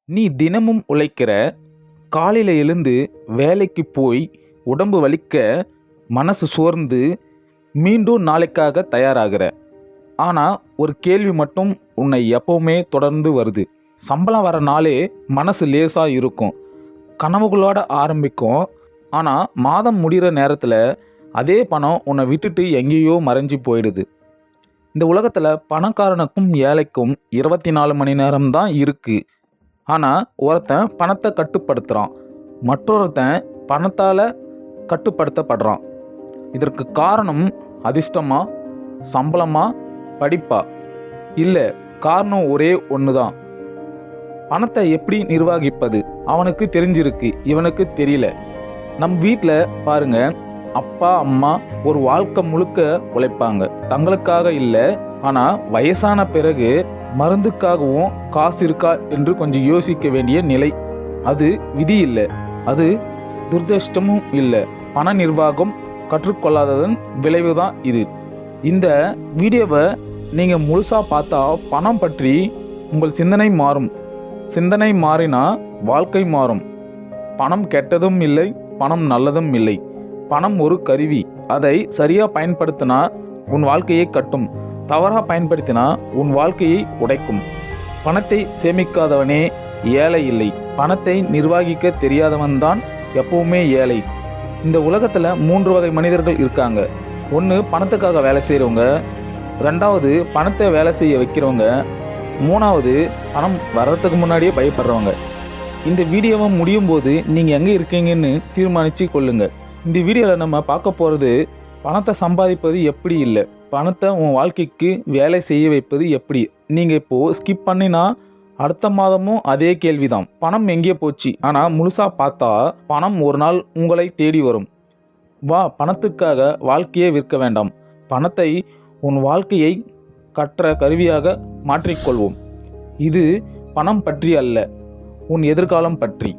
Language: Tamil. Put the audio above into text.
நீ தினமும் உழைக்கிற, காலையில் எழுந்து வேலைக்கு போய் உடம்பு வலிக்க, மனசு சோர்ந்து மீண்டும் நாளைக்காக தயாராகிற. ஆனால் ஒரு கேள்வி மட்டும் உன்னை எப்பவுமே தொடர்ந்து வருது. சம்பளம் வர நாளே மனசு லேசாக இருக்கும், கனவுகளோட ஆரம்பிக்கும். ஆனால் மாதம் முடிகிற நேரத்தில் அதே பணம் உன்னை விட்டுட்டு எங்கேயோ மறைஞ்சி போயிடுது. இந்த உலகத்தில் பணக்காரனுக்கும் ஏழைக்கும் 24 மணி நேரம் தான் இருக்குது. ஆனால் ஒருத்தன் பணத்தை கட்டுப்படுத்துகிறான், மற்றொருத்தன் பணத்தால் கட்டுப்படுத்தப்படுறான். இதற்கு காரணம் அதிர்ஷ்டமா, சம்பளமா, படிப்பா? இல்லை, காரணம் ஒரே ஒன்று தான். பணத்தை எப்படி நிர்வகிப்பது அவனுக்கு தெரிஞ்சிருக்கு, இவனுக்கு தெரியல. நம் வீட்டில் பாருங்க, அப்பா அம்மா ஒரு வாழ்க்கை முழுக்க உழைப்பாங்க, தங்களுக்காக இல்லை. ஆனால் வயசான பிறகு மருந்துக்காகவும் காசு இருக்கா என்று கொஞ்சம் யோசிக்க வேண்டிய நிலை. அது விதி இல்லை, அது துரதிர்ஷ்டமும் இல்லை, பண நிர்வாகம் கற்றுக்கொள்ளாததன் விளைவு தான் இது. இந்த வீடியோவை நீங்கள் முழுசாக பார்த்தா பணம் பற்றி உங்கள் சிந்தனை மாறும். சிந்தனை மாறினா வாழ்க்கை மாறும். பணம் கெட்டதும் இல்லை, பணம் நல்லதும் இல்லை. பணம் ஒரு கருவி, அதை சரியாக பயன்படுத்தினா உன் வாழ்க்கையை கட்டும், தவறாக பயன்படுத்தினா உன் வாழ்க்கையை உடைக்கும். பணத்தை சேமிக்காதவனே ஏழை இல்லை, பணத்தை நிர்வகிக்க தெரியாதவன்தான் எப்பவுமே ஏழை. இந்த உலகத்தில் 3 வகை மனிதர்கள் இருக்காங்க. ஒன்று பணத்துக்காக வேலை செய்கிறவங்க, 2வது பணத்தை வேலை செய்ய வைக்கிறவங்க, 3வது பணம் வர்றதுக்கு முன்னாடியே பயப்படுறவங்க. இந்த வீடியோவை முடியும் போது நீங்கள் எங்கே இருக்கீங்கன்னு தீர்மானித்து கொள்ளுங்கள். இந்த வீடியோவில் நம்ம பார்க்க போகிறது பணத்தை சம்பாதிப்பது எப்படி இல்லை, பணத்தை உன் வாழ்க்கைக்கு வேலை செய்ய வைப்பது எப்படி. நீங்கள் இப்போது ஸ்கிப் பண்ணினா அடுத்த மாதமும் அதே கேள்விதான், பணம் எங்கே போச்சு. ஆனால் முழுசாக பார்த்தா பணம் ஒரு நாள் உங்களை தேடி வரும். வா, பணத்துக்காக வாழ்க்கையை விற்க வேண்டாம், பணத்தை உன் வாழ்க்கையை கற்ற கருவியாக மாற்றிக்கொள்வோம். இது பணம் பற்றி அல்ல, உன் எதிர்காலம் பற்றி.